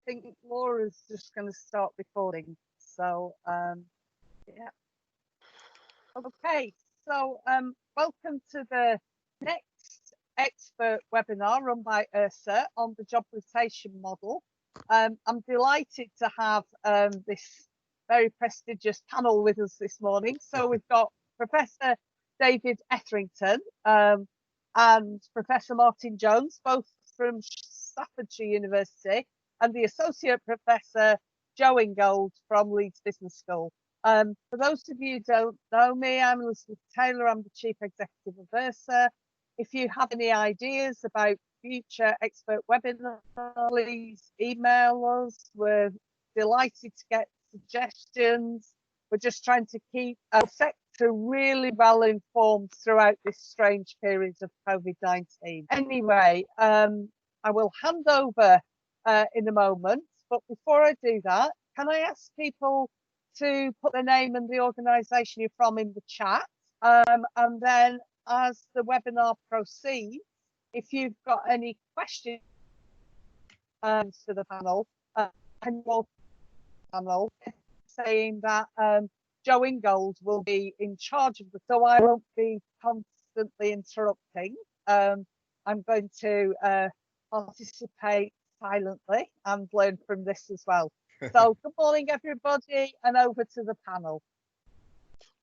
think Laura's just going to start recording. So, yeah. Okay, so welcome to the next expert webinar run by Ursa on the job rotation model. I'm delighted to have this very prestigious panel with us this morning. So we've got Professor David Etherington and Professor Martin Jones, both from Staffordshire University, and the Associate Professor Joe Ingold from Leeds Business School. For those of you who don't know me, I'm Elizabeth Taylor. I'm the Chief Executive of Ursa. If you have any ideas about future expert webinars, please email us. We're delighted to get suggestions. We're just trying to keep our sector really well informed throughout this strange period of COVID-19. Anyway, I will hand over in a moment, but before I do that, can I ask people to put their name and the organisation you're from in the chat, and then as the webinar proceeds, if you've got any questions to the panel, saying that Joe Ingold will be in charge of the, so I won't be constantly interrupting. I'm going to participate silently and learn from this as well. So good morning, everybody, and over to the panel.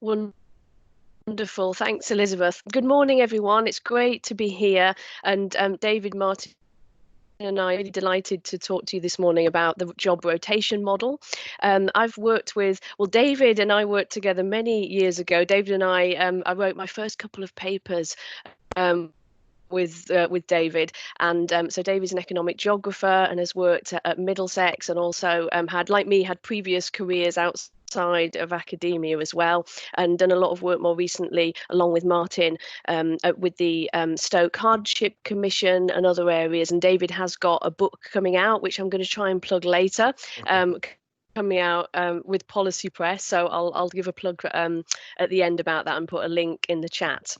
Wonderful. Thanks, Elizabeth. Good morning, everyone. It's great to be here. And David, Martin and I are really delighted to talk to you this morning about the job rotation model. I've worked with, well, David and I worked together many years ago. David and I wrote my first couple of papers with David, and so David's an economic geographer and has worked at Middlesex, and also had, like me, had previous careers outside of academia as well, and done a lot of work more recently along with Martin with the Stoke Hardship Commission and other areas. And David has got a book coming out, which I'm going to try and plug later. Coming out with Policy Press, so I'll give a plug at the end about that and put a link in the chat.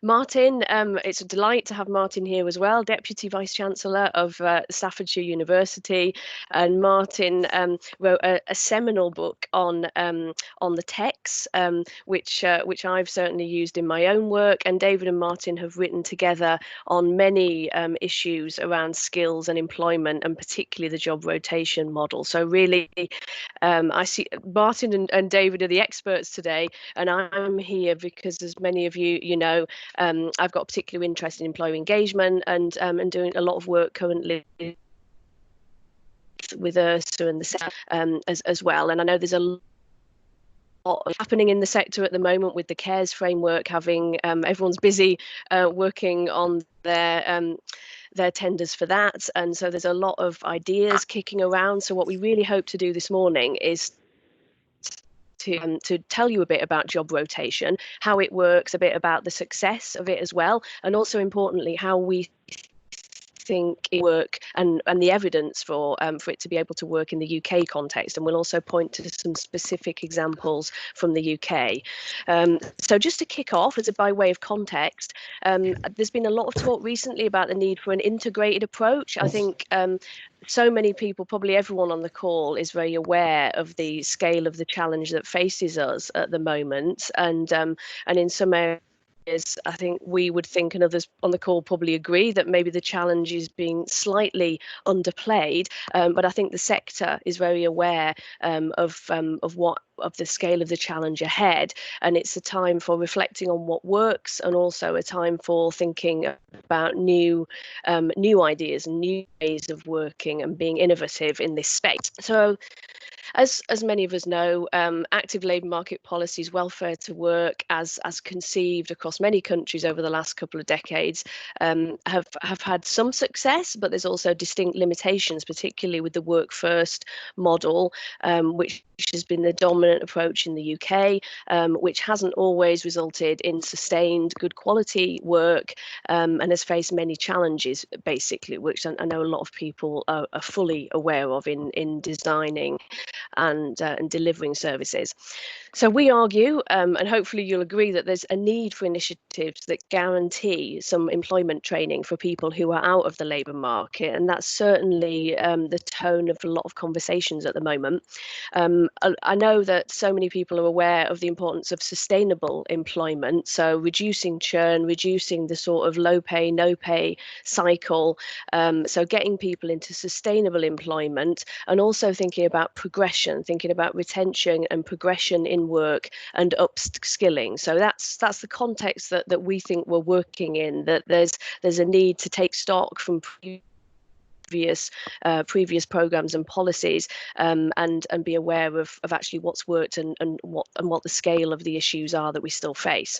Martin, it's a delight to have Martin here as well, Deputy Vice-Chancellor of Staffordshire University. And Martin wrote a seminal book on the techs, which I've certainly used in my own work. And David and Martin have written together on many issues around skills and employment, and particularly the job rotation model. So really, I see Martin and David are the experts today, and I'm here because, as many of you know, I've got a particular interest in employee engagement, and doing a lot of work currently with Ursa and the sector as well. And I know there's a lot happening in the sector at the moment with the CARES framework having everyone's busy working on their tenders for that, and so there's a lot of ideas kicking around. So what we really hope to do this morning is to tell you a bit about job rotation, how it works, a bit about the success of it as well, and also importantly how we think it work and the evidence for it to be able to work in the UK context. And we'll also point to some specific examples from the UK. So just to kick off, as a by way of context, there's been a lot of talk recently about the need for an integrated approach. I think so many people, probably everyone on the call, is very aware of the scale of the challenge that faces us at the moment, and in some areas, I think we would think, and others on the call probably agree, that maybe the challenge is being slightly underplayed. But I think the sector is very aware of the scale of the challenge ahead, and it's a time for reflecting on what works, and also a time for thinking about new ideas and new ways of working and being innovative in this space. So, as many of us know, active labour market policies, welfare to work, as conceived across many countries over the last couple of decades, have had some success, but there's also distinct limitations, particularly with the work first model, which has been the dominant approach in the UK, which hasn't always resulted in sustained good quality work, and has faced many challenges, basically, which I know a lot of people are fully aware of in designing and delivering services. So we argue, and hopefully you'll agree, that there's a need for initiatives that guarantee some employment training for people who are out of the labour market, and that's certainly the tone of a lot of conversations at the moment. I know that so many people are aware of the importance of sustainable employment, so reducing churn, reducing the sort of low pay, no pay cycle, so getting people into sustainable employment, and also thinking about progression, thinking about retention and progression in work and upskilling. So that's the context that we think we're working in, that there's a need to take stock from previous programs and policies, and be aware of actually what's worked and what the scale of the issues are that we still face.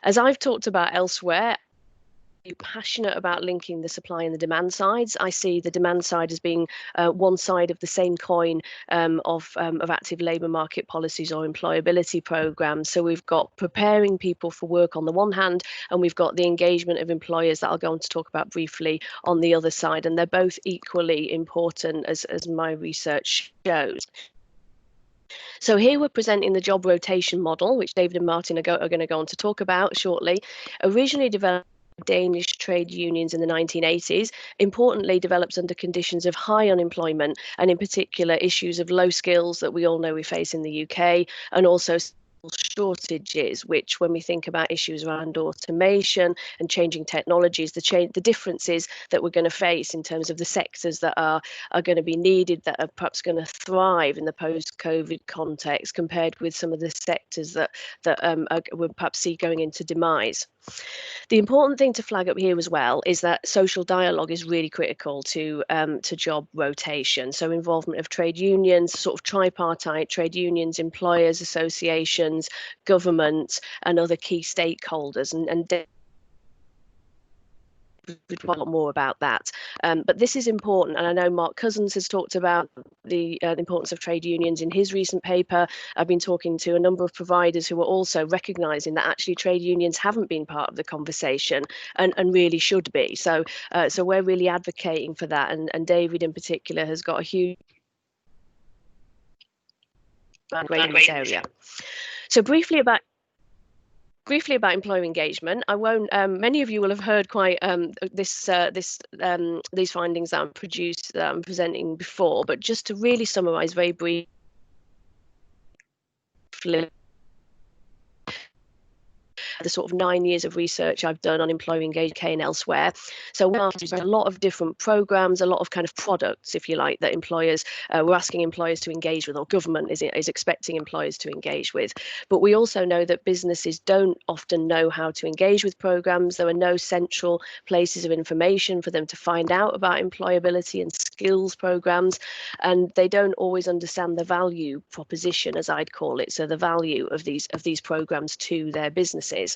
As I've talked about elsewhere, I'm passionate about linking the supply and the demand sides. I see the demand side as being one side of the same coin of active labour market policies or employability programs. So we've got preparing people for work on the one hand, and we've got the engagement of employers that I'll go on to talk about briefly on the other side. And they're both equally important, as my research shows. So here we're presenting the job rotation model, which David and Martin are going to go on to talk about shortly. Originally developed Danish trade unions in the 1980s, importantly develops under conditions of high unemployment, and in particular issues of low skills that we all know we face in the UK, and also shortages, which, when we think about issues around automation and changing technologies, the differences that we're going to face in terms of the sectors that are going to be needed, that are perhaps going to thrive in the post-COVID context, compared with some of the sectors that we'll perhaps see going into demise. The important thing to flag up here as well is that social dialogue is really critical to job rotation. So involvement of trade unions, sort of tripartite trade unions, employers, associations, government, and other key stakeholders. And quite a lot more about that, but this is important, and I know Mark Cousins has talked about the importance of trade unions in his recent paper. I've been talking to a number of providers who are also recognising that actually trade unions haven't been part of the conversation, and really should be. So we're really advocating for that, and David in particular has got a huge background in this area. So briefly about employer engagement, I won't. Many of you will have heard quite these findings that I'm presenting before, but just to really summarise very briefly the sort of 9 years of research I've done on employer engagement and elsewhere. So there's a lot of different programs, a lot of kind of products, if you like, that employers we're asking employers to engage with, or government is expecting employers to engage with. But we also know that businesses don't often know how to engage with programs. There are no central places of information for them to find out about employability and skills programs, and they don't always understand the value proposition, as I'd call it, so the value of these programs to their businesses.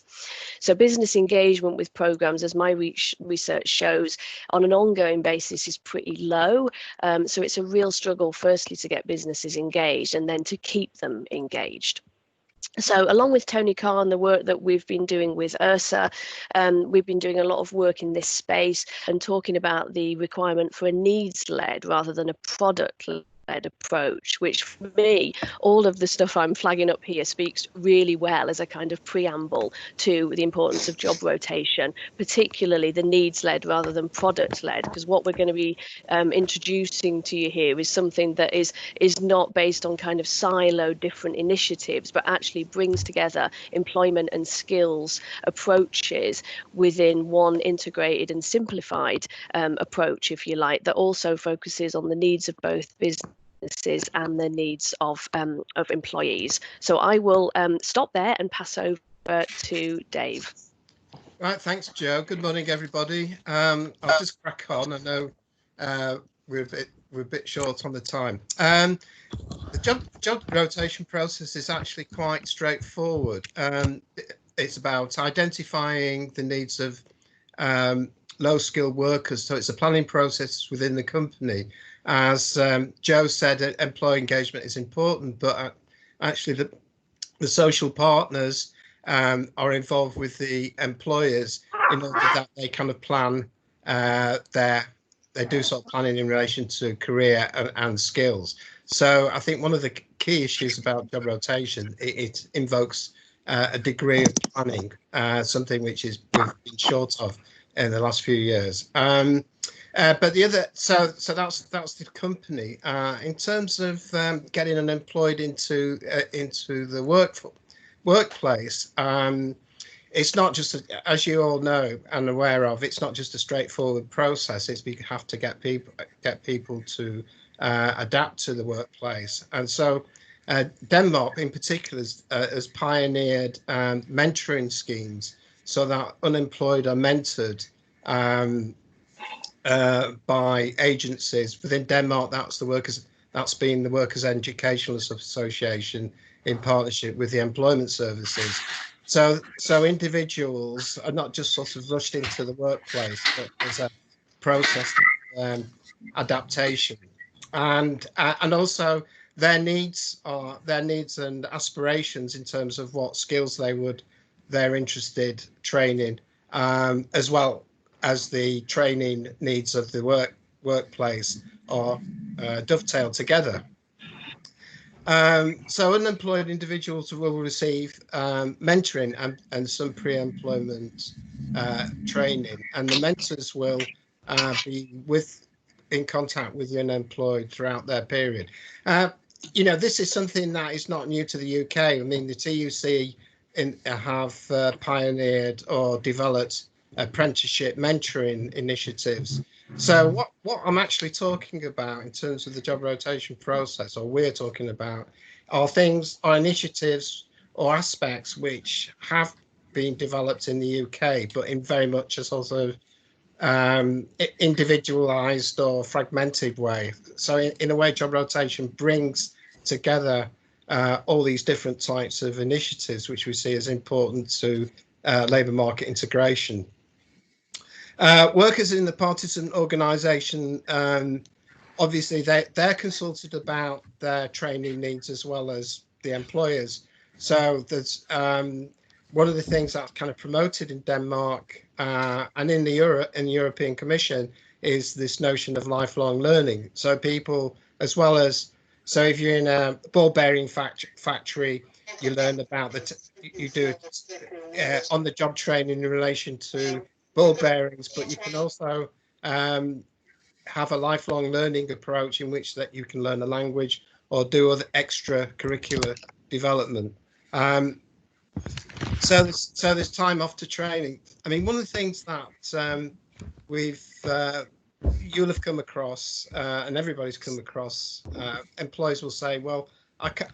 So business engagement with programs, as my research shows, on an ongoing basis is pretty low. So it's a real struggle, firstly, to get businesses engaged, and then to keep them engaged. So along with Tony Carr and the work that we've been doing with URSA, we've been doing a lot of work in this space and talking about the requirement for a needs-led rather than a product-led approach, which for me, all of the stuff I'm flagging up here speaks really well as a kind of preamble to the importance of job rotation, particularly the needs-led rather than product-led, because what we're going to be introducing to you here is something that is not based on kind of siloed different initiatives, but actually brings together employment and skills approaches within one integrated and simplified approach, if you like, that also focuses on the needs of both businesses and the needs of employees. So I will stop there and pass over to Dave. Right, thanks, Joe. Good morning, everybody. I'll just crack on. I know we're a bit short on the time. The job rotation process is actually quite straightforward. It's about identifying the needs of low-skilled workers. So it's a planning process within the company. As Joe said, employee engagement is important, but actually the social partners are involved with the employers in order that they kind of plan they do sort of planning in relation to career and skills. So I think one of the key issues about job rotation, it invokes a degree of planning, something which we've been short of in the last few years. But the other, so that's the company. In terms of getting unemployed into the workplace, it's not just, as you all know and aware of, it's not just a straightforward process. It's we have to get people to adapt to the workplace, and so Denmark in particular has pioneered mentoring schemes so that unemployed are mentored by agencies within Denmark. That's been the Workers' Educational Association in partnership with the employment services. So individuals are not just sort of rushed into the workplace, but there's a process of adaptation, and also their needs and aspirations in terms of what skills they're interested training, as well as the training needs of the workplace are dovetailed together. So unemployed individuals will receive mentoring and some pre-employment training, and the mentors will be in contact with the unemployed throughout their period. This is something that is not new to the UK. I mean, the TUC have pioneered or developed apprenticeship mentoring initiatives. So what I'm actually talking about in terms of the job rotation process, or we're talking about, are initiatives or aspects which have been developed in the UK, but in very much a sort of individualized or fragmented way. So in a way, job rotation brings together all these different types of initiatives, which we see as important to labour market integration. Workers in the partisan organisation, obviously they're consulted about their training needs as well as the employers. So there's one of the things that's kind of promoted in Denmark and in the European Commission is this notion of lifelong learning. So people, as well as, so if you're in a ball bearing factory, you learn about you do on the job training in relation to ball bearings, but you can also have a lifelong learning approach in which that you can learn a language or do other extracurricular development. So there's time off to training. I mean, one of the things that you'll have come across, and everybody's come across, employers will say, well,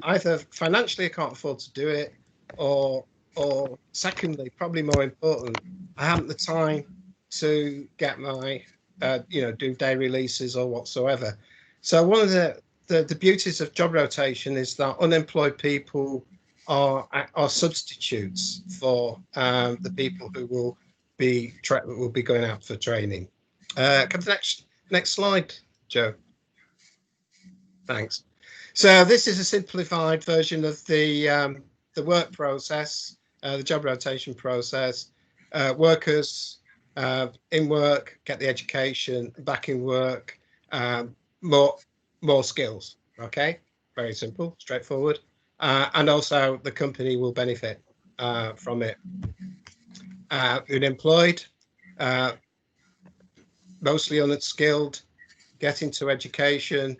either financially I can't afford to do it, or secondly, probably more important, I haven't the time to get my, do day releases or whatsoever. So one of the beauties of job rotation is that unemployed people are substitutes for the people who will be going out for training. Come to the next slide, Joe. Thanks. So this is a simplified version of the work process, the job rotation process. Workers in work, get the education, back in work, more skills. Okay, very simple, straightforward, and also the company will benefit from it. Unemployed, mostly unskilled, get into education,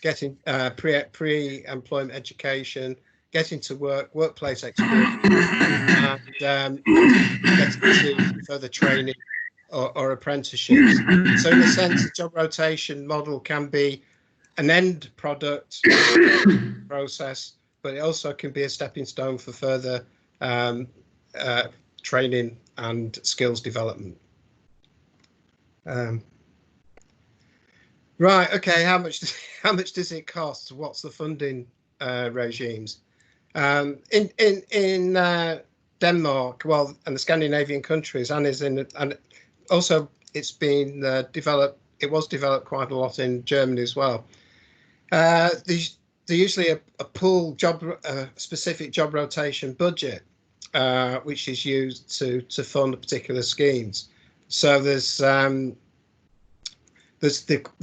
getting pre-employment education, get into workplace experience, and get into further training or apprenticeships. So in a sense, the job rotation model can be an end product process, but it also can be a stepping stone for further training and skills development. Right. Okay. How much does it cost? What's the funding regimes? In Denmark, well, and the Scandinavian countries, and also it's been developed. It was developed quite a lot in Germany as well. There's usually a pool job, specific job rotation budget, which is used to fund particular schemes. So there's the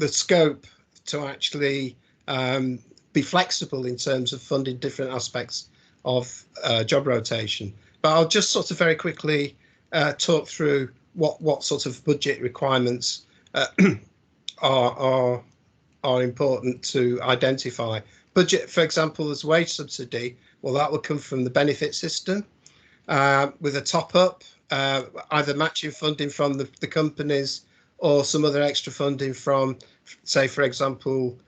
scope to actually be flexible in terms of funding different aspects of job rotation. But I'll just sort of very quickly talk through what sort of budget requirements are important to identify. Budget, for example, as wage subsidy, well, that will come from the benefit system with a top up, either matching funding from the companies or some other extra funding from, say, for example,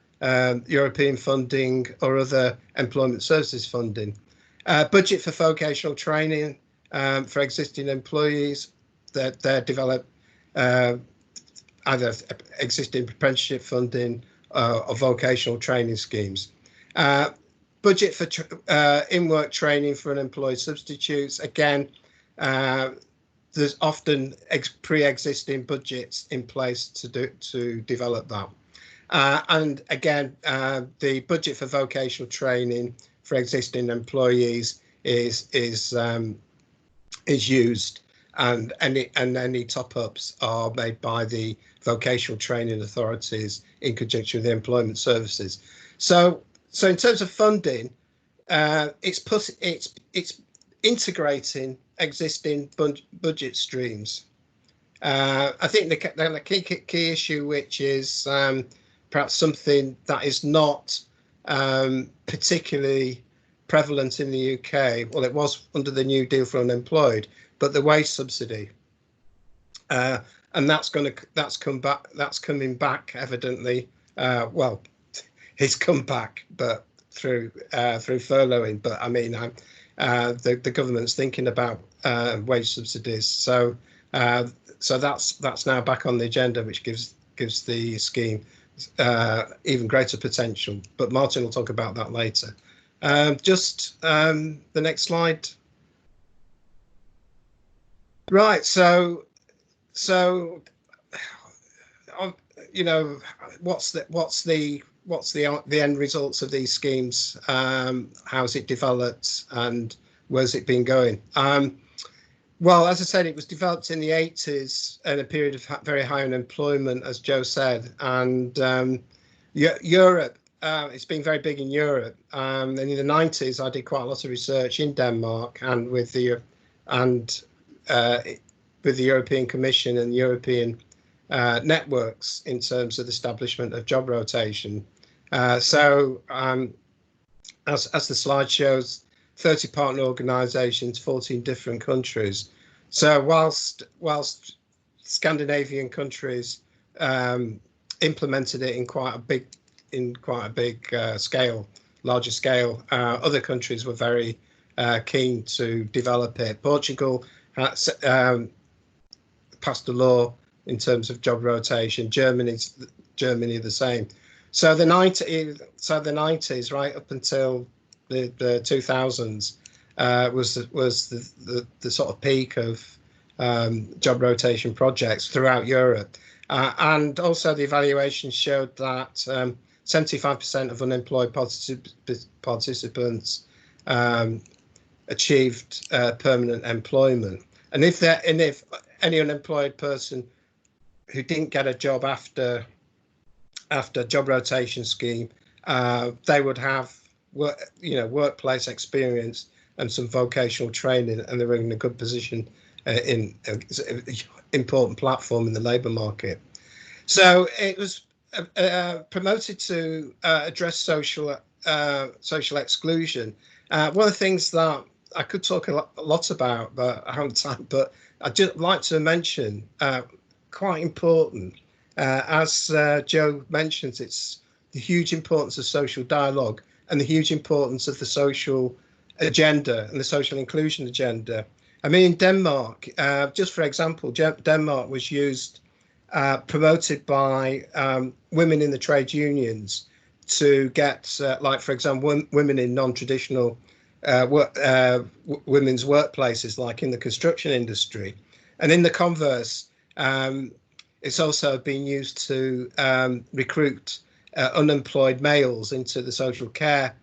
European funding or other employment services funding. Budget for vocational training for existing employees that they're developed either existing apprenticeship funding or vocational training schemes. Budget for in-work training for unemployed substitutes. Again, there's often pre-existing budgets in place to develop that. And again, the budget for vocational training for existing employees is used, and any top-ups are made by the vocational training authorities in conjunction with the employment services. So in terms of funding, it's integrating existing budget streams. I think the key issue, which is perhaps something that is not particularly prevalent in the UK. Well, it was under the New Deal for unemployed, but the wage subsidy, and that's coming back evidently. Well, it's come back, but through furloughing. But I mean, the government's thinking about wage subsidies, so that's now back on the agenda, which gives the scheme even greater potential. But Martin will talk about that later. Just the next slide. Right. So you know, what's the end results of these schemes? How's it developed, and where's it been going? Well, as I said, it was developed in the 80s in a period of very high unemployment, as Joe said, and Europe. It's been very big in Europe. And in the 90s, I did quite a lot of research in Denmark and with the European Commission and European networks in terms of the establishment of job rotation. As the slide shows, 30 partner organisations, 14 different countries. So whilst Scandinavian countries implemented it in quite a big scale, larger scale, other countries were very keen to develop it. Portugal passed a law in terms of job rotation. Germany the same. So the 90s right up until the 2000s was the sort of peak of job rotation projects throughout Europe, and also the evaluation showed that 75% of unemployed participants achieved permanent employment, and if any unemployed person who didn't get a job after job rotation scheme, they would have workplace experience and some vocational training, and they were in a good position in an important platform in the labour market. So it was promoted to address social exclusion. One of the things that I could talk a lot about, but I haven't time, but I'd just like to mention, quite important, as Joe mentions, it's the huge importance of social dialogue and the huge importance of the social agenda and the social inclusion agenda. I mean, in Denmark, just for example, Denmark was promoted by women in the trade unions to get, like, for example, women in non-traditional women's workplaces, like in the construction industry. And in the converse, it's also been used to recruit unemployed males into the social care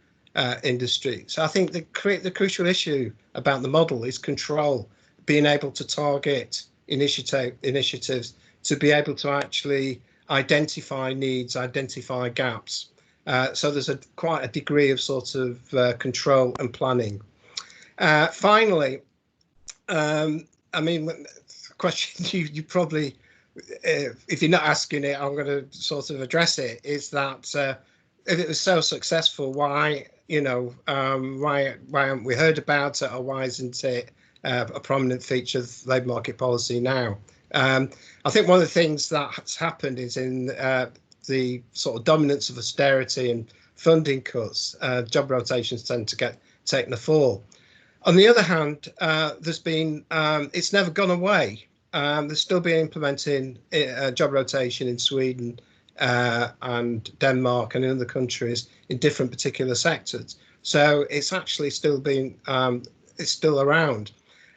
industry. So I think the crucial issue about the model is control, being able to target initiatives to be able to actually identify needs, identify gaps. So there's quite a degree of sort of control and planning. Finally, I mean, the question you probably, if you're not asking it, I'm going to sort of address it, is that if it was so successful, why, why haven't we heard about it, or why isn't it a prominent feature of labour market policy now? I think one of the things that's happened is in the sort of dominance of austerity and funding cuts, job rotations tend to get taken the fall. On the other hand, there's been, it's never gone away. There's still been implementing job rotation in Sweden and Denmark and in other countries in different particular sectors. So it's actually still been, it's still around.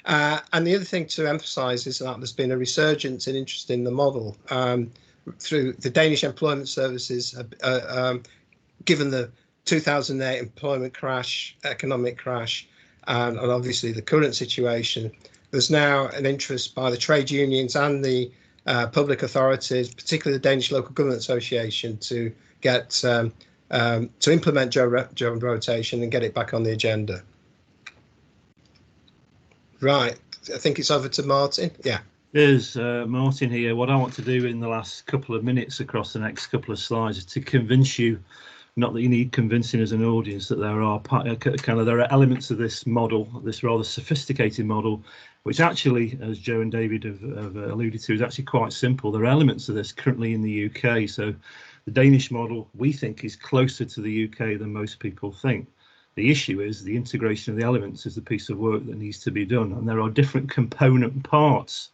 And the other thing to emphasise is that there's been a resurgence in interest in the model through the Danish employment services, given the 2008 employment crash, economic crash, and obviously the current situation. There's now an interest by the trade unions and the public authorities, particularly the Danish Local Government Association, to get to implement job rotation and get it back on the agenda. Right, I think it's over to Martin. Yeah. There's Martin here. What I want to do in the last couple of minutes across the next couple of slides is to convince you, not that you need convincing as an audience, that there are elements of this model, this rather sophisticated model, which actually, as Joe and David have alluded to, is actually quite simple. There are elements of this currently in the UK. So the Danish model, we think, is closer to the UK than most people think. The issue is the integration of the elements is the piece of work that needs to be done. And there are different component parts,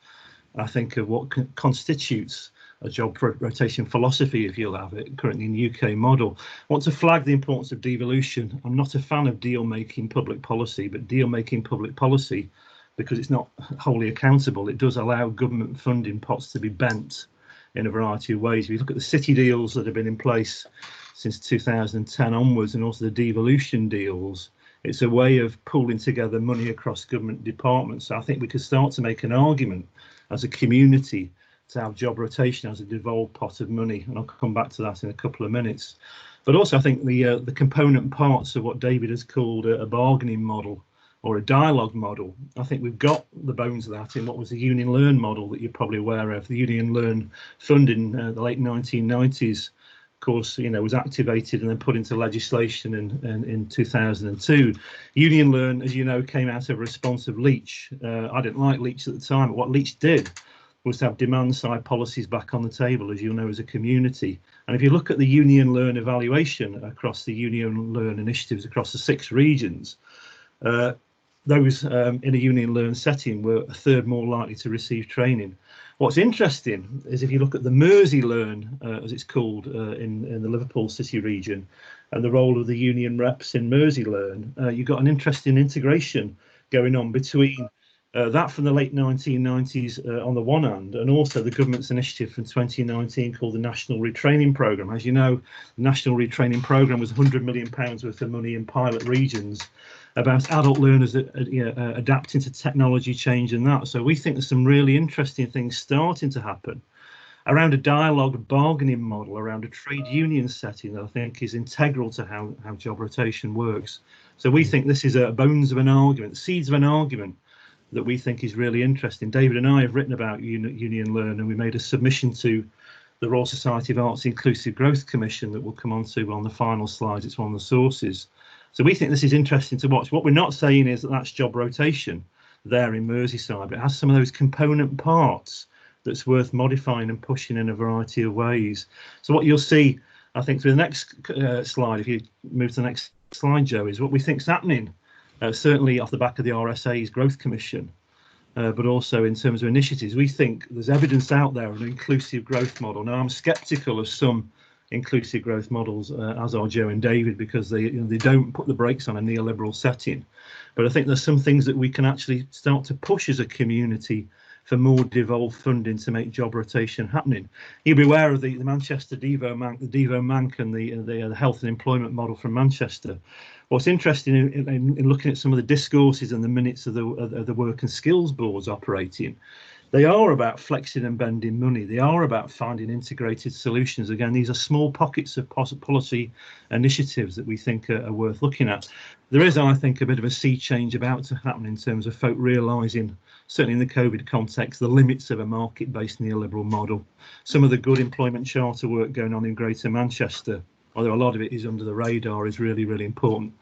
I think, of what constitutes a job rotation philosophy, if you'll have it, currently in the UK model. I want to flag the importance of devolution. I'm not a fan of deal-making public policy, but deal-making public policy, because it's not wholly accountable, it does allow government funding pots to be bent in a variety of ways. If you look at the city deals that have been in place since 2010 onwards, and also the devolution deals, it's a way of pooling together money across government departments. So I think we could start to make an argument as a community to have job rotation as a devolved pot of money, and I'll come back to that in a couple of minutes. But also I think the component parts of what David has called a bargaining model or a dialogue model, I think we've got the bones of that in what was the Union Learn model that you're probably aware of. The Union Learn fund in the late 1990s, of course, was activated and then put into legislation in 2002. Union Learn, as you know, came out of a response of Leach. I didn't like Leach at the time, but what Leach did was to have demand side policies back on the table, as you'll know, as a community. And if you look at the Union Learn evaluation across the Union Learn initiatives across the 6 regions, those in a Union Learn setting were a third more likely to receive training. What's interesting is if you look at the Mersey Learn, as it's called in the Liverpool City region, and the role of the union reps in Mersey Learn, you've got an interesting integration going on between that from the late 1990s on the one hand, and also the government's initiative from 2019 called the National Retraining Programme. As you know, the National Retraining Programme was £100 million worth of money in pilot regions about adult learners adapting to technology change and that. So we think there's some really interesting things starting to happen around a dialogue bargaining model, around a trade union setting that I think is integral to how job rotation works. So we think this is a bones of an argument, seeds of an argument that we think is really interesting. David and I have written about Union Learn, and we made a submission to the Royal Society of Arts Inclusive Growth Commission that we'll come on to on the final slides. It's one of the sources. So we think this is interesting to watch. What we're not saying is that that's job rotation there in Merseyside, but it has some of those component parts that's worth modifying and pushing in a variety of ways. So what you'll see, I think, through the next slide, if you move to the next slide, Joe, is what we think is happening, certainly off the back of the RSA's Growth Commission, but also in terms of initiatives. We think there's evidence out there of an inclusive growth model. Now, I'm sceptical of some inclusive growth models, as are Joe and David, because they don't put the brakes on a neoliberal setting. But I think there's some things that we can actually start to push as a community for more devolved funding to make job rotation happening. You'll be aware of the Manchester Devo Manc and the health and employment model from Manchester. What's interesting in looking at some of the discourses and the minutes of the work and skills boards operating, they are about flexing and bending money. They are about finding integrated solutions. Again, these are small pockets of policy initiatives that we think are worth looking at. There is, I think, a bit of a sea change about to happen in terms of folk realising, certainly in the COVID context, the limits of a market-based neoliberal model. Some of the good employment charter work going on in Greater Manchester, although a lot of it is under the radar, is really, really important.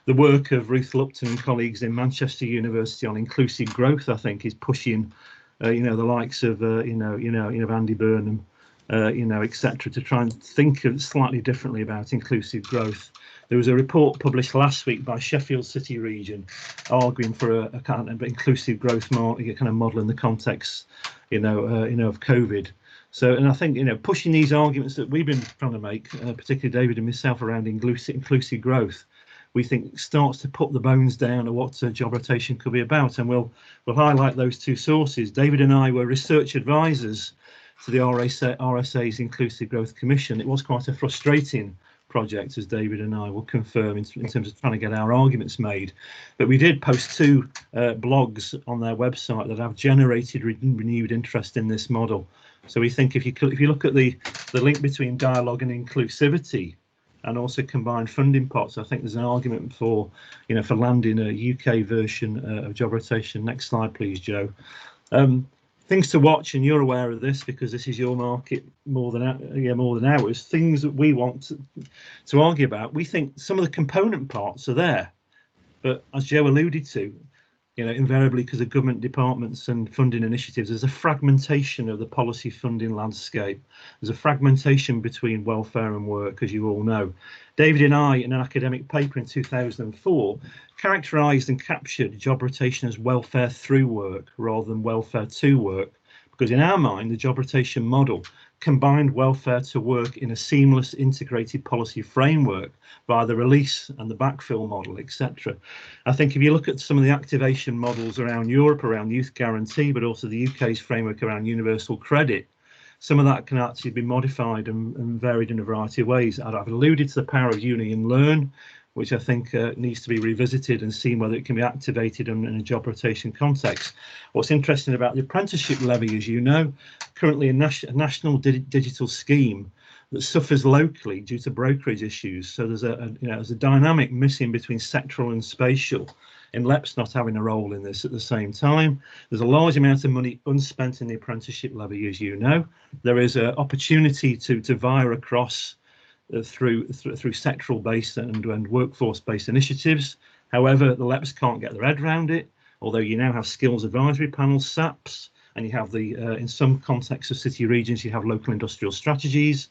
The work of Ruth Lupton and colleagues in Manchester University on inclusive growth, I think, is pushing the likes of Andy Burnham, etc., to try and think slightly differently about inclusive growth. There was a report published last week by Sheffield City Region arguing for a kind of inclusive growth kind of model in the context, of COVID. So, and I think, pushing these arguments that we've been trying to make, particularly David and myself, around inclusive growth, we think starts to put the bones down of what job rotation could be about. And we'll highlight those two sources. David and I were research advisors to the RSA's Inclusive Growth Commission. It was quite a frustrating project, as David and I will confirm, in terms of trying to get our arguments made. But we did post two blogs on their website that have generated renewed interest in this model. So we think if you look at the link between dialogue and inclusivity, and also combined funding pots, I think there's an argument for landing a UK version of job rotation. Next slide, please, Joe. Things to watch, and you're aware of this because this is your market more than ours. Things that we want to argue about. We think some of the component parts are there, but as Joe alluded to, invariably because of government departments and funding initiatives, there's a fragmentation of the policy funding landscape. There's a fragmentation between welfare and work, as you all know. David and I, in an academic paper in 2004, characterised and captured job rotation as welfare through work rather than welfare to work, because in our mind, the job rotation model combined welfare to work in a seamless integrated policy framework via the release and the backfill model, etc. I think if you look at some of the activation models around Europe, around youth guarantee, but also the UK's framework around universal credit, some of that can actually be modified and varied in a variety of ways. I've alluded to the power of uni and learn, which I think needs to be revisited and seen whether it can be activated in a job rotation context. What's interesting about the apprenticeship levy, as you know, currently a national digital scheme that suffers locally due to brokerage issues. So there's a dynamic missing between sectoral and spatial, in LEPs not having a role in this at the same time. There's a large amount of money unspent in the apprenticeship levy, as you know. There is an opportunity to via across through sectoral based and workforce based initiatives. However, the LEPs can't get their head around it, although you now have skills advisory panels, SAPs, and you have the in some contexts of city regions you have local industrial strategies.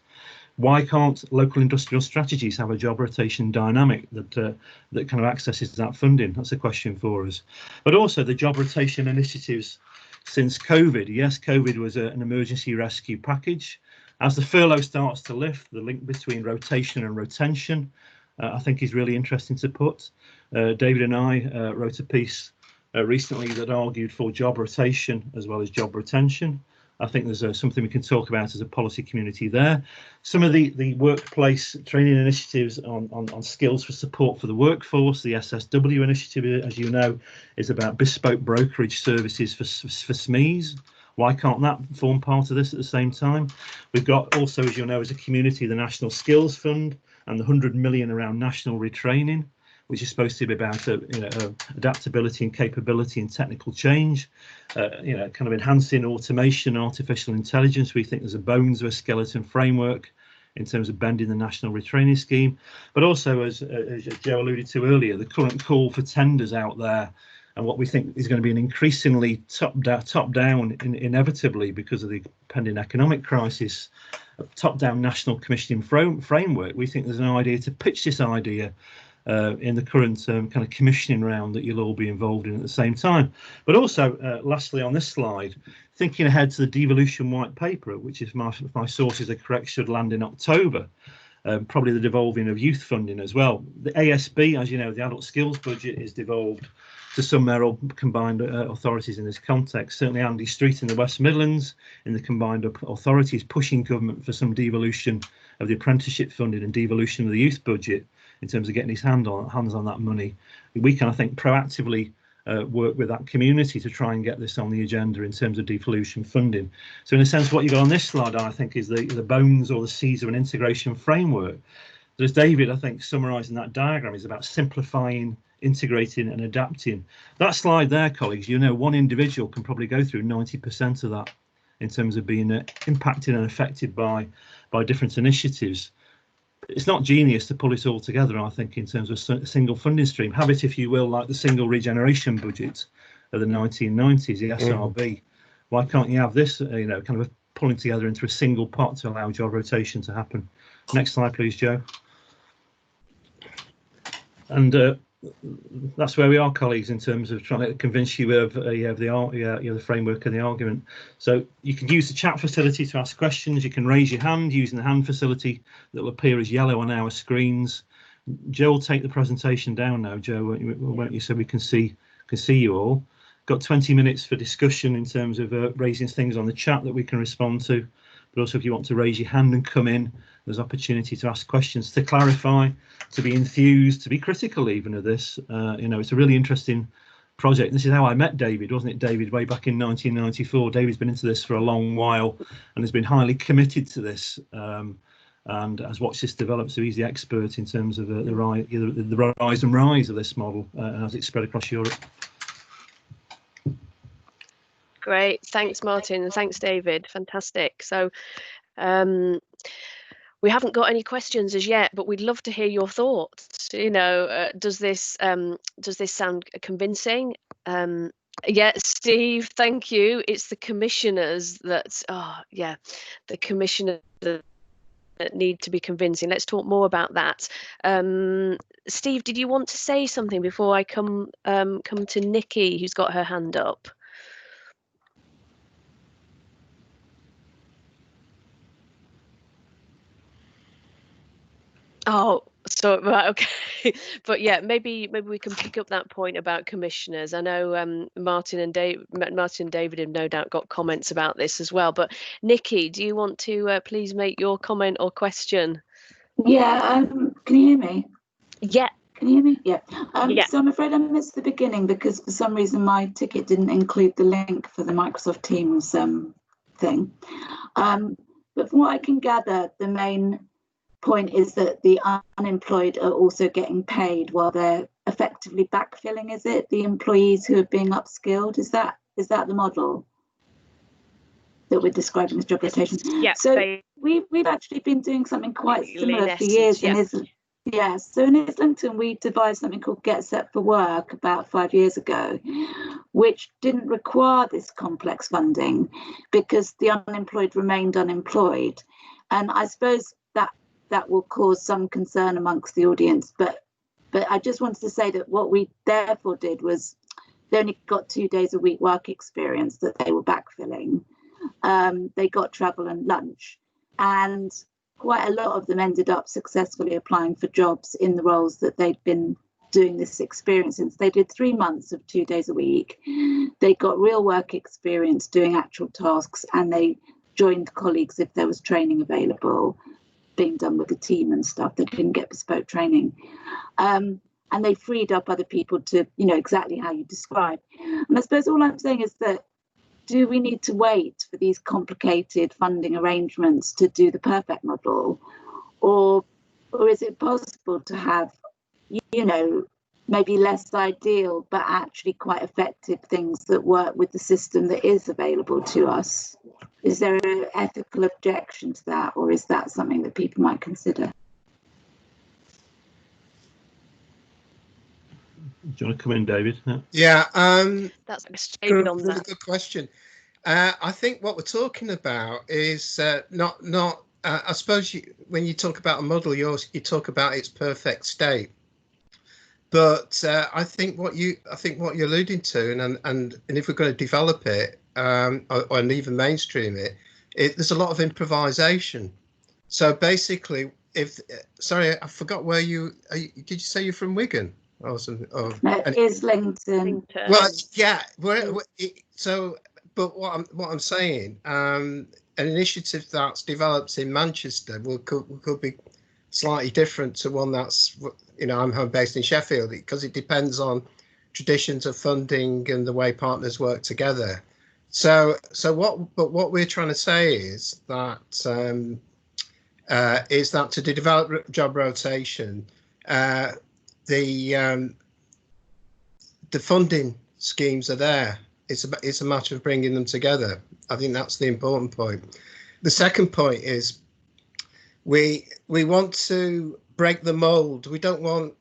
Why can't local industrial strategies have a job rotation dynamic that kind of accesses that funding? That's a question for us. But also the job rotation initiatives since COVID. Yes, COVID was an emergency rescue package. As the furlough starts to lift, the link between rotation and retention, I think is really interesting to put. David and I wrote a piece recently that argued for job rotation as well as job retention. I think there's something we can talk about as a policy community there. Some of the workplace training initiatives on skills for support for the workforce, the SSW initiative, as you know, is about bespoke brokerage services for SMEs. Why can't that form part of this at the same time? We've got also, as you know, as a community, the National Skills Fund and the 100 million around national retraining, which is supposed to be about adaptability and capability and technical change, kind of enhancing automation, artificial intelligence. We think there's a bones of a skeleton framework in terms of bending the national retraining scheme, but also, as Joe alluded to earlier, the current call for tenders out there, and what we think is going to be an increasingly top-down, inevitably because of the pending economic crisis, top-down national commissioning framework. We think there's an idea to pitch this idea in the current kind of commissioning round that you'll all be involved in at the same time. But also, lastly on this slide, thinking ahead to the devolution white paper, which if my sources are correct, should land in October. Probably the devolving of youth funding as well. The ASB, as you know, the adult skills budget is devolved to some they're all combined authorities in this context. Certainly Andy Street in the West Midlands in the combined authorities pushing government for some devolution of the apprenticeship funding and devolution of the youth budget in terms of getting his hands on that money. We can, I think, proactively work with that community to try and get this on the agenda in terms of devolution funding. So in a sense, what you got on this slide, I think, is the bones or the seeds of an integration framework. As David, I think, summarising that diagram is about simplifying, integrating and adapting. That slide there, colleagues, you know, one individual can probably go through 90% of that in terms of being impacted and affected by different initiatives. It's not genius to pull it all together, I think, in terms of a single funding stream. Have it, if you will, like the single regeneration budget of the 1990s, the SRB. Why can't you have this, you know, kind of pulling together into a single pot to allow job rotation to happen? Next slide, please, Joe. And that's where we are, colleagues, in terms of trying to convince you of the framework and the argument. So you can use the chat facility to ask questions. You can raise your hand using the hand facility that will appear as yellow on our screens. Joe will take the presentation down now, Joe, won't you, so we can see you all. Got 20 minutes for discussion in terms of raising things on the chat that we can respond to. But also, if you want to raise your hand and come in, there's opportunity to ask questions, to clarify, to be enthused, to be critical even of this. You know, it's a really interesting project. This is how I met David, wasn't it, David, way back in 1994. David's been into this for a long while and has been highly committed to this, and has watched this develop. So he's the expert in terms of the rise and rise of this model as it's spread across Europe. Great, thanks Martin, and thanks David, fantastic. So we haven't got any questions as yet, but we'd love to hear your thoughts. You know, does this sound convincing? Yeah, Steve, thank you. It's the commissioners that, the commissioners that need to be convincing. Let's talk more about that. Steve, did you want to say something before I come to Nikki, who's got her hand up? Oh, so right, okay, but yeah, maybe we can pick up that point about commissioners. I know Martin and David have no doubt got comments about this as well. But Nikki, do you want to please make your comment or question? Yeah, can you hear me? Yeah. Can you hear me? Yeah. Yeah. So I'm afraid I missed the beginning because for some reason my ticket didn't include the link for the Microsoft Teams thing. But from what I can gather, the main point is that the unemployed are also getting paid while they're effectively backfilling, is it? The employees who are being upskilled, is that the model that we're describing as job rotation? Yeah. So we've actually been doing something quite similar for years. Yeah. So in Islington, we devised something called Get Set for Work about 5 years ago, which didn't require this complex funding because the unemployed remained unemployed. And I suppose that will cause some concern amongst the audience. But I just wanted to say that what we therefore did was they only got 2 days a week work experience that they were backfilling. They got travel and lunch. And quite a lot of them ended up successfully applying for jobs in the roles that they'd been doing this experience in. So they did 3 months of 2 days a week. They got real work experience doing actual tasks, and they joined colleagues if there was training available being done with the team and stuff. They didn't get bespoke training. And they freed up other people to, you know, exactly how you described. And I suppose all I'm saying is that, do we need to wait for these complicated funding arrangements to do the perfect model? Or is it possible to have, you know, maybe less ideal, but actually quite effective things that work with the system that is available to us? Is there an ethical objection to that, or is that something that people might consider? Do you want to come in, David? Yeah. That's David on really that. good question. I think what we're talking about is not. I suppose when you talk about a model, you talk about its perfect state. But I think what you're alluding to, and if we're going to develop it and even mainstream it, there's a lot of improvisation. So basically, sorry, I forgot where did you say you're from Wigan? No, it is Islington. Well, yeah. So, but what I'm saying, an initiative that's developed in Manchester could be slightly different to one that's, I'm home based in Sheffield, because it depends on traditions of funding and the way partners work together. So what we're trying to say is that to develop job rotation, the funding schemes are there. It's a matter of bringing them together. I think that's the important point. The second point is we want to break the mold. We don't want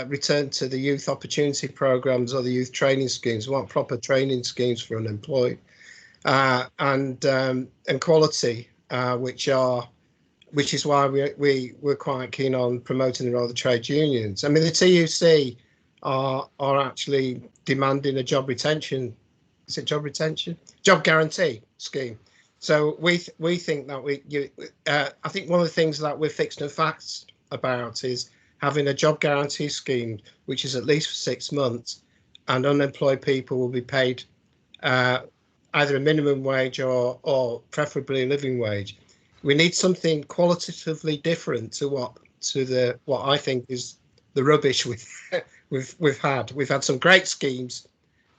return to the youth opportunity programs or the youth training schemes. We want proper training schemes for unemployed and quality, which is why we're quite keen on promoting the role of the trade unions. I mean, the TUC are actually demanding a job guarantee scheme. So we think that I think one of the things that we're fixed and fast about is having a job guarantee scheme, which is at least for 6 months, and unemployed people will be paid either a minimum wage or preferably a living wage. We need something qualitatively different to what I think is the rubbish we've had. We've had some great schemes,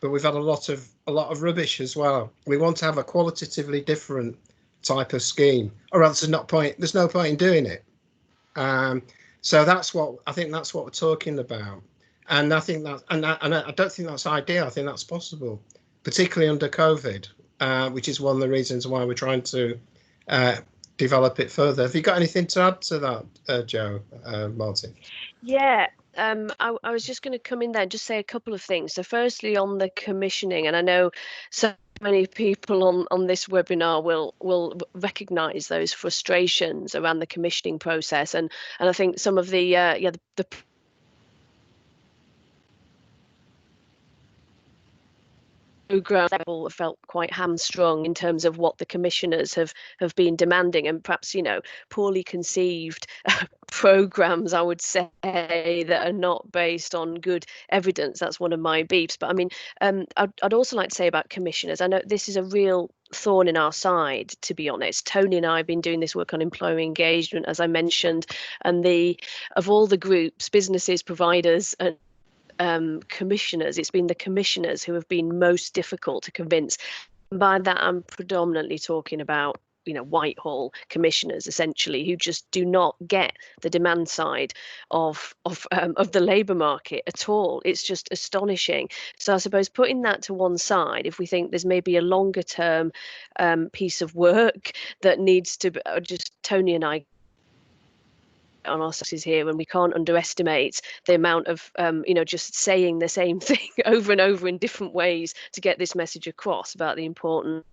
but we've had a lot of rubbish as well. We want to have a qualitatively different type of scheme, or else there's no point in doing it. So that's what we're talking about, and I think that, and I don't think that's ideal. I think that's possible, particularly under COVID, which is one of the reasons why we're trying to develop it further. Have you got anything to add to that, Joe, Martin? Yeah. I was just going to come in there and just say a couple of things. So firstly, on the commissioning, and I know so many people on this webinar will recognise those frustrations around the commissioning process, and I think some of the program level felt quite hamstrung in terms of what the commissioners have been demanding, and perhaps poorly conceived programs, I would say, that are not based on good evidence. That's one of my beefs. But I mean, I'd also like to say about commissioners, I know this is a real thorn in our side, to be honest. Tony and I have been doing this work on employer engagement, as I mentioned, and of all the groups, businesses, providers, and commissioners, it's been the commissioners who have been most difficult to convince. By that, I'm predominantly talking about Whitehall commissioners, essentially, who just do not get the demand side of the labour market at all. It's just astonishing. So I suppose putting that to one side, if we think there's maybe a longer term piece of work that needs to be, just Tony and I on our sources here, and we can't underestimate the amount of just saying the same thing over and over in different ways to get this message across about the importance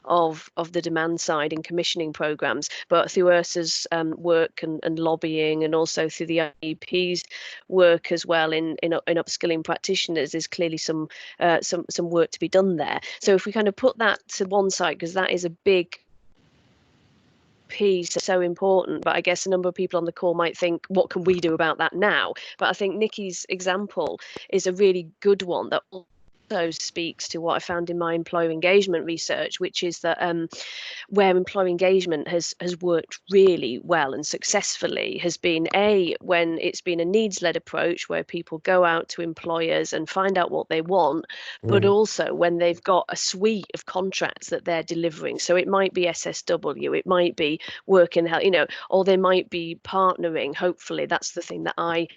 of the demand side in commissioning programs. But through Ursa's work and lobbying, and also through the IEP's work as well in upskilling practitioners, there's clearly some work to be done there. So if we kind of put that to one side, because that is a big piece, so important, but I guess a number of people on the call might think, what can we do about that now? But I think Nikki's example is a really good one that also speaks to what I found in my employer engagement research, which is that where employer engagement has worked really well and successfully has been when it's been a needs-led approach where people go out to employers and find out what they want, but also when they've got a suite of contracts that they're delivering. So it might be SSW, it might be work in health, or they might be partnering. Hopefully that's the thing that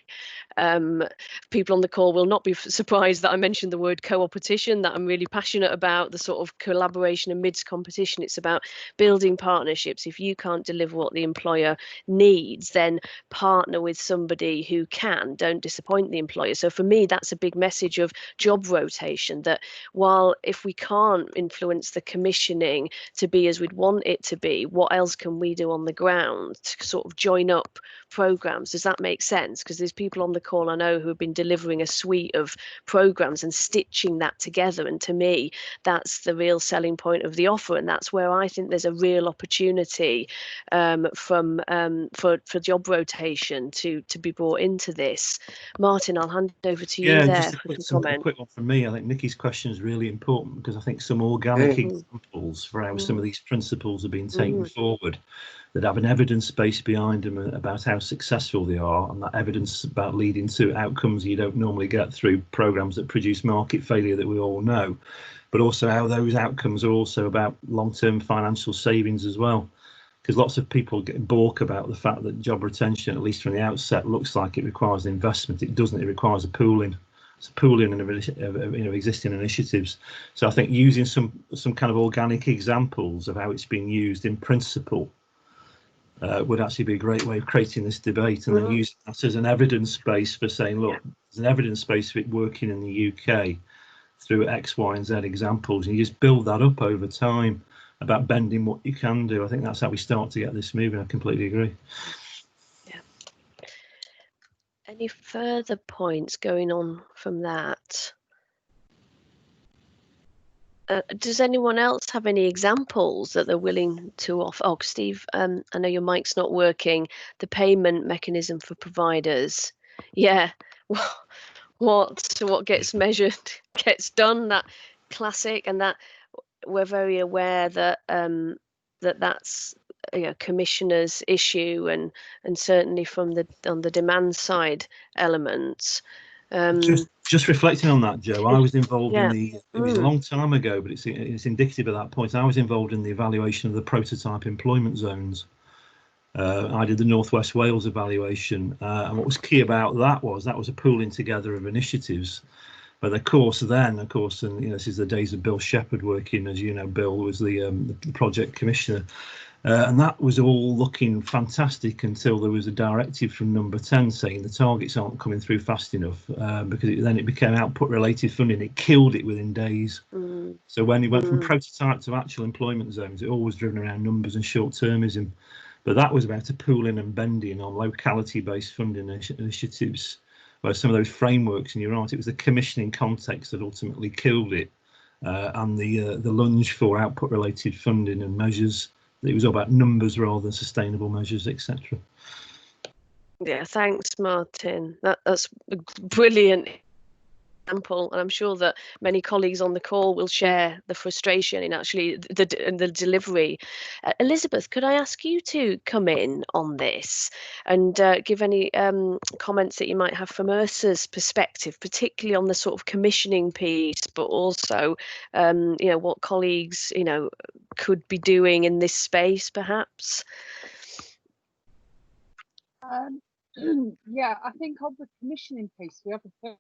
people on the call will not be surprised that I mentioned the word co-opetition, that I'm really passionate about the sort of collaboration amidst competition. It's about building partnerships. If you can't deliver what the employer needs, then partner with somebody who can. Don't disappoint the employer. So for me, that's a big message of job rotation, that while if we can't influence the commissioning to be as we'd want it to be, what else can we do on the ground to sort of join up programs? Does that make sense? Because there's people on the call I know who have been delivering a suite of programs and stitching bringing that together. And to me, that's the real selling point of the offer, and that's where I think there's a real opportunity for job rotation to be brought into this. Martin, I'll hand over to you there just for some comment. a quick one from me. I think Nikki's question is really important, because I think some organic examples for how some of these principles are being taken forward that have an evidence base behind them about how successful they are, and that evidence about leading to outcomes you don't normally get through programs that produce market failure that we all know, but also how those outcomes are also about long-term financial savings as well. Because lots of people get balk about the fact that job retention, at least from the outset, looks like it requires investment. It doesn't. It requires a pooling. It's a pooling of existing initiatives. So I think using some kind of organic examples of how it's being used in principle would actually be a great way of creating this debate, and then using that as an evidence base for saying, look, there's an evidence base for it working in the UK through X, Y, and Z examples, and you just build that up over time about bending what you can do. I think that's how we start to get this moving. I completely agree. Yeah. Any further points going on from that? Does anyone else have any examples that they're willing to offer? Oh, Steve, I know your mic's not working. The payment mechanism for providers. Yeah, what gets measured gets done. That classic, and that we're very aware that that's commissioners' issue, and certainly from on the demand side elements. Just reflecting on that, Joe, I was involved in the, it was a long time ago, but it's indicative of that point. I was involved in the evaluation of the prototype employment zones. I did the North West Wales evaluation, and what was key about that was a pooling together of initiatives. But of course, and this is the days of Bill Shepherd working, as you know, Bill was the project commissioner. And that was all looking fantastic until there was a directive from number 10 saying the targets aren't coming through fast enough, because then it became output related funding. It killed it within days. So when it went from prototype to actual employment zones, it always driven around numbers and short-termism. But that was about a pooling and bending on locality-based funding initiatives, where some of those frameworks, and you're right, it was the commissioning context that ultimately killed it, and the lunge for output-related funding and measures. It was all about numbers rather than sustainable measures, etc. Yeah, thanks, Martin. That's a brilliant example, and I'm sure that many colleagues on the call will share the frustration in actually the delivery. Elizabeth, could I ask you to come in on this and give any comments that you might have from Ursa's perspective, particularly on the sort of commissioning piece, but also what colleagues could be doing in this space, perhaps? Yeah, I think on the commissioning piece, we have a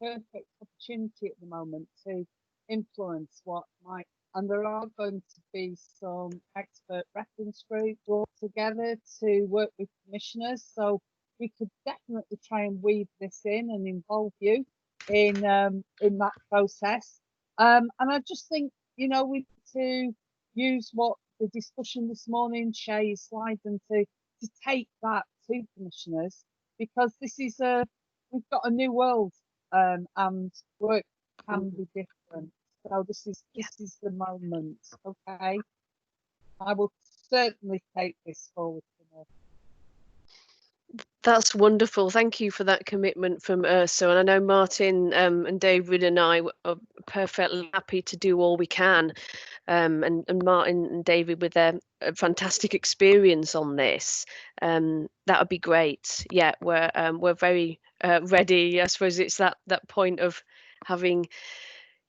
perfect opportunity at the moment to influence what might, and there are going to be some expert reference groups brought together to work with commissioners, so we could definitely try and weave this in and involve you in that process. And I just think, we need to use what the discussion this morning, share your slides, and to take that to commissioners, because this is we've got a new world, and work can be different. So this is the moment. Okay, I will certainly take this forward. That's wonderful. Thank you for that commitment from Ursa. And I know Martin and David and I are perfectly happy to do all we can. And Martin and David with their fantastic experience on this. That would be great. Yeah, we're very ready. I suppose it's that point of having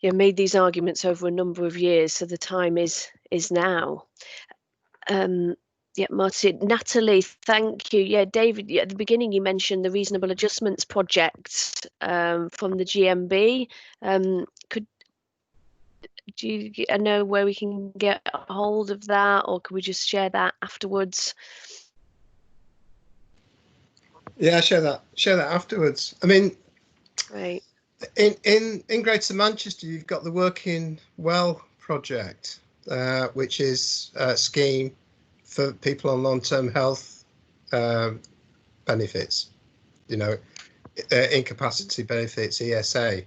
made these arguments over a number of years. So the time is now. Yeah, Martin, Natalie, thank you. Yeah, David, at the beginning you mentioned the reasonable adjustments project from the GMB. Do you know where we can get a hold of that, or could we just share that afterwards? Yeah, share that afterwards. I mean, Right. In Greater Manchester, you've got the Working Well project, which is a scheme for people on long-term health benefits, incapacity benefits, ESA.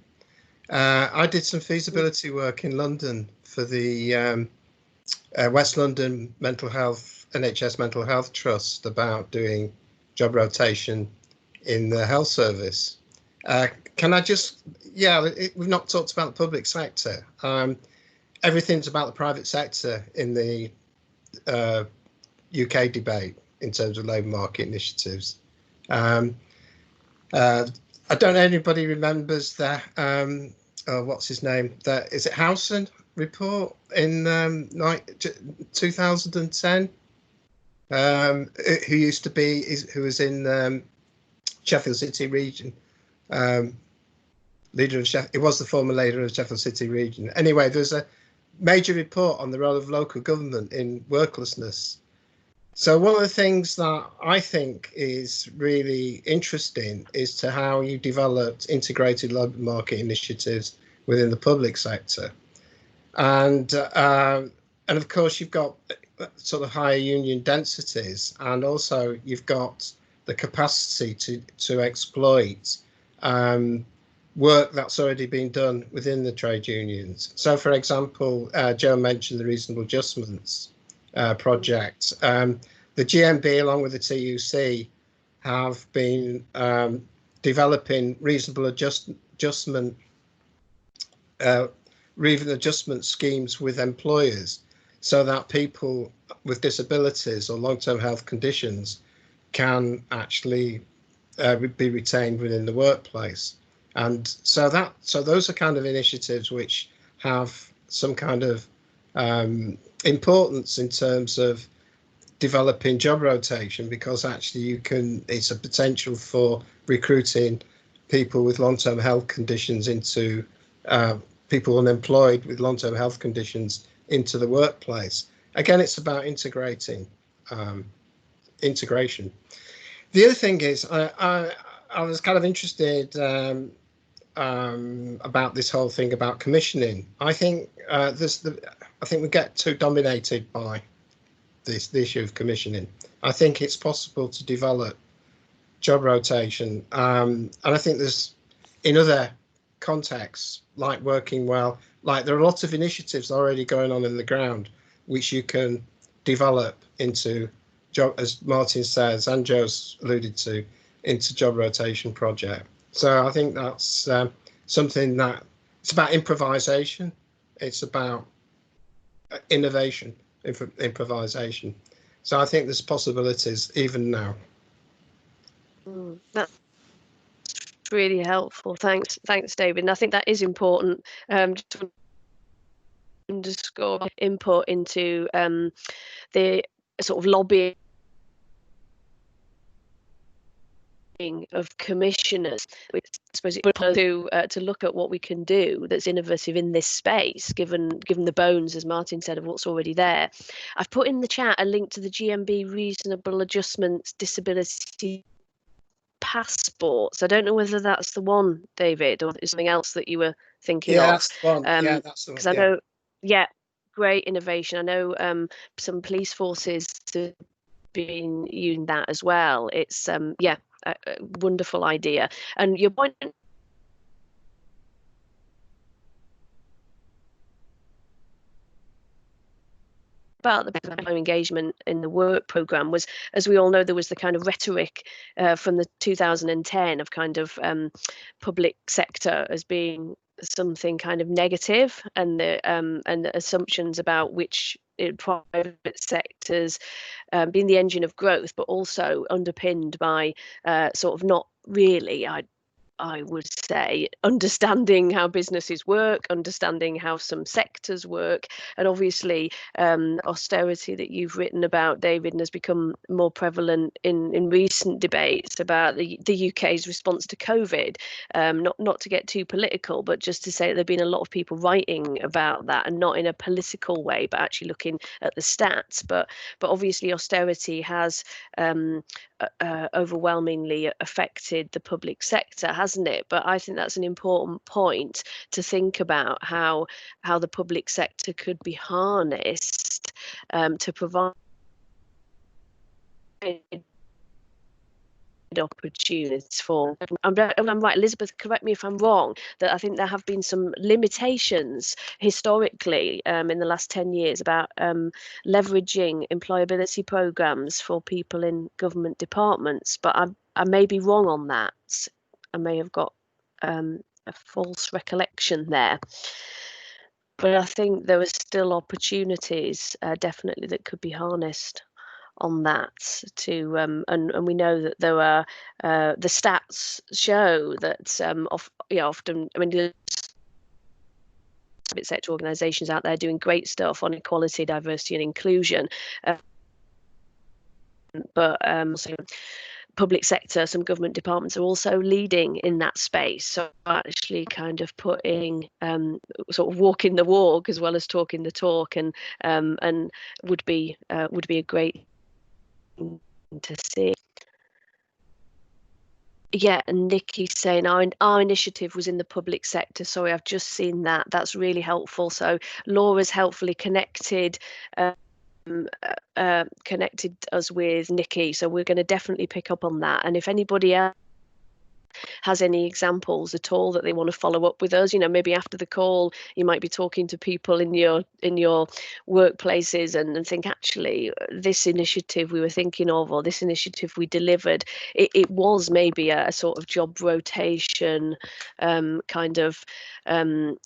I did some feasibility work in London for the West London NHS Mental Health Trust about doing job rotation in the health service. Can I just, we've not talked about the public sector. Everything's about the private sector in the UK debate in terms of labour market initiatives. I don't know if anybody remembers that, what's his name? Is it Howson report in 2010? Who was in Sheffield City region, leader of Sheffield. It was the former leader of Sheffield City region. Anyway, there's a major report on the role of local government in worklessness. So one of the things that I think is really interesting is to how you developed integrated labour market initiatives within the public sector, and of course you've got sort of higher union densities, and also you've got the capacity to exploit work that's already been done within the trade unions. So, for example, Joe mentioned the reasonable adjustments project. The GMB, along with the TUC, have been developing reasonable adjustment schemes with employers, so that people with disabilities or long-term health conditions can actually be retained within the workplace. And so those are kind of initiatives which have some kind of importance in terms of developing job rotation, because actually it's a potential for recruiting people with long-term health conditions into people unemployed with long-term health conditions into the workplace. Again, it's about integration. The other thing is, I was kind of interested about this whole thing about commissioning. I think I think we get too dominated by the issue of commissioning. I think it's possible to develop job rotation, and I think there's, in other contexts, like working well, like there are lots of initiatives already going on in the ground which you can develop into job, as Martin says and Joe's alluded to, into job rotation project. So I think that's something that it's about improvisation. It's about innovation, improvisation. So I think there's possibilities even now. That's really helpful. Thanks, David. And I think that is important to underscore input into the sort of lobbying of commissioners, which I suppose it to look at what we can do that's innovative in this space, given the bones, as Martin said, of what's already there. I've put in the chat a link to the GMB Reasonable Adjustments Disability Passports. I don't know whether that's the one, David, or is something else that you were thinking of. That's the one. Yeah, that's the one. Because I know, great innovation. I know some police forces have been using that as well. It's a wonderful idea. And your point about the engagement in the work programme was, as we all know, there was the kind of rhetoric from the 2010 of kind of public sector as being something kind of negative, and the assumptions about which private sectors being the engine of growth, but also underpinned by sort of not really, I would say, understanding how businesses work, understanding how some sectors work, and obviously austerity that you've written about, David, and has become more prevalent in recent debates about the UK's response to COVID. Not to get too political, but just to say that there have been a lot of people writing about that, and not in a political way, but actually looking at the stats. But obviously austerity has overwhelmingly affected the public sector, hasn't it? But I think that's an important point to think about, how the public sector could be harnessed to provide opportunities for. I'm right, Elizabeth, correct me if I'm wrong, that I think there have been some limitations historically in the last 10 years about leveraging employability programs for people in government departments, but I may be wrong on that. I may have got a false recollection there. But I think there are still opportunities, definitely, that could be harnessed on that to and we know that there are the stats show that often, I mean, there's private sector organisations out there doing great stuff on equality, diversity and inclusion, but so public sector, some government departments are also leading in that space, so actually kind of putting sort of walking the walk as well as talking the talk, and would be a great to see. Yeah, and Nikki's saying our initiative was in the public sector. Sorry, I've just seen that. That's really helpful. So Laura's helpfully connected connected us with Nikki. So we're going to definitely pick up on that. And if anybody else has any examples at all that they want to follow up with us, maybe after the call you might be talking to people in your workplaces and think, actually, this initiative we were thinking of, or this initiative we delivered, it was maybe a sort of job rotation kind of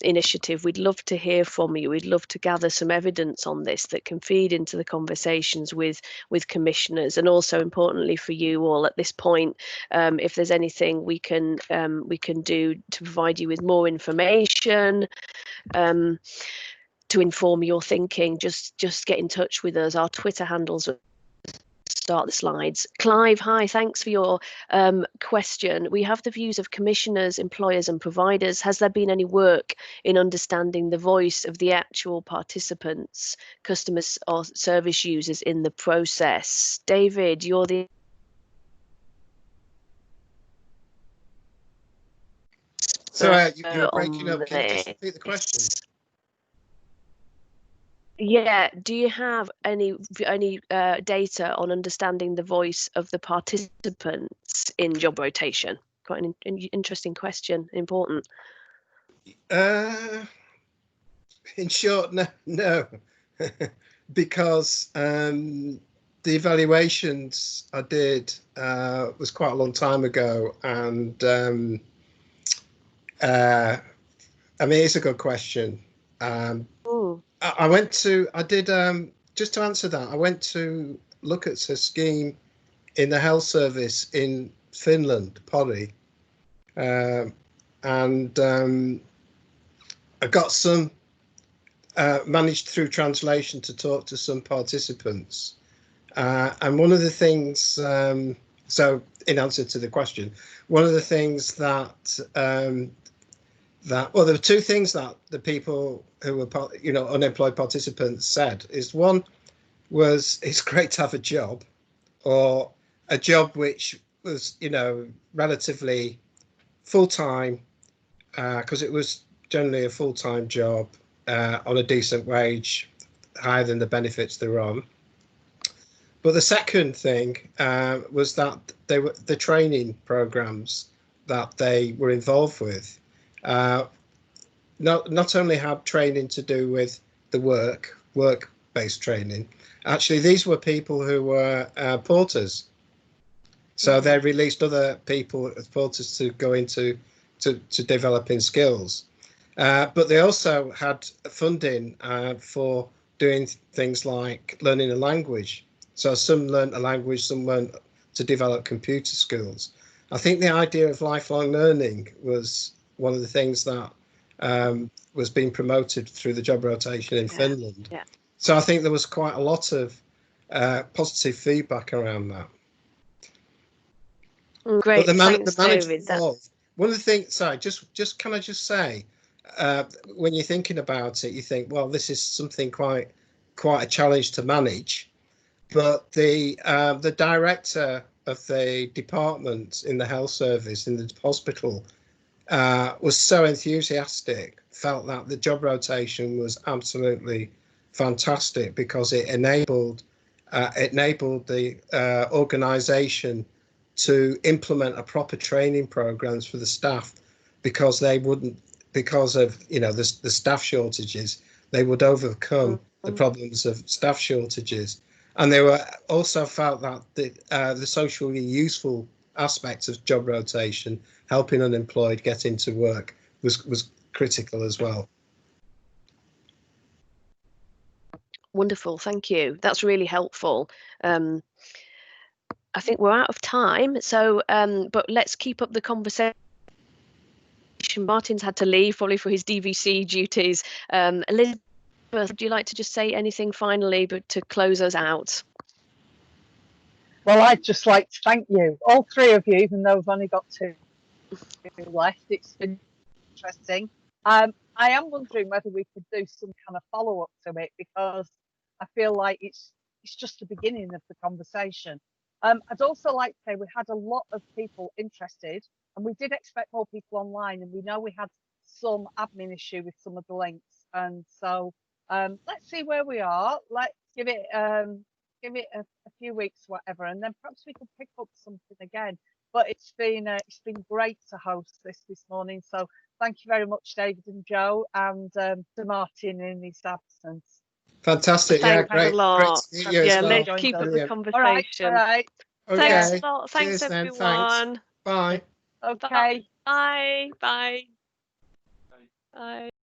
initiative. We'd love to hear from you. We'd love to gather some evidence on this that can feed into the conversations with commissioners, and also importantly for you all at this point, if there's anything we can do to provide you with more information to inform your thinking, just get in touch with us. Our Twitter handles start the slides. Clive, hi, thanks for your question. We have the views of commissioners, employers and providers. Has there been any work in understanding the voice of the actual participants, customers or service users in the process? David, you're the Sorry, you were breaking up. Can you just repeat the question? Yeah, do you have any data on understanding the voice of the participants in job rotation? Quite an interesting question, important. In short, no. Because the evaluations I did was quite a long time ago, and I mean, it's a good question. I did just to answer that, I went to look at a scheme in the health service in Finland, Pori, and I got some managed through translation to talk to some participants, and one of the things, so in answer to the question, one of the things that well, there were two things that the people who were, unemployed participants said. Is one was, it's great to have a job, or a job which was, relatively full-time, because it was generally a full-time job on a decent wage, higher than the benefits they're on. But the second thing was that they were the training programs that they were involved with. Not only had training to do with the work-based training. Actually, these were people who were porters. So they released other people as porters to go into to developing skills. But they also had funding for doing things like learning a language. So some learned a language, some learned to develop computer skills. I think the idea of lifelong learning was one of the things that was being promoted through the job rotation in Finland. Yeah. So I think there was quite a lot of positive feedback around that. Great, but thanks, David. Involved, one of the things, sorry, just can I just say, when you're thinking about it, you think, well, this is something quite a challenge to manage. But the director of the department in the health service in the hospital was so enthusiastic, felt that the job rotation was absolutely fantastic because it enabled the organisation to implement a proper training programs for the staff, because they wouldn't, because of, you know, the staff shortages, they would overcome the problems of staff shortages. And they were also felt that the socially useful aspects of job rotation, helping unemployed get into work, was critical as well. Wonderful, thank you. That's really helpful. I think we're out of time, so but let's keep up the conversation. Martin's had to leave probably for his DVC duties. Elizabeth, would you like to just say anything finally, but to close us out? Well, I'd just like to thank you, all three of you, even though we've only got two left. It's been interesting. I am wondering whether we could do some kind of follow-up to it, because I feel like it's just the beginning of the conversation. I'd also like to say we had a lot of people interested, and we did expect more people online, and we know we had some admin issue with some of the links, and so let's see where we are. Let's give it a few weeks, whatever, and then perhaps we could pick up something again. But it's been great to host this morning. So thank you very much, David and Joe, and to Martin in his absence. Fantastic. Thanks Yeah, great. a lot. Great to meet you as well. Let's keep up the conversation. All right. Okay. Thanks a lot. Cheers, Thanks, everyone. Thanks. Bye. Okay. Bye. Bye. Bye.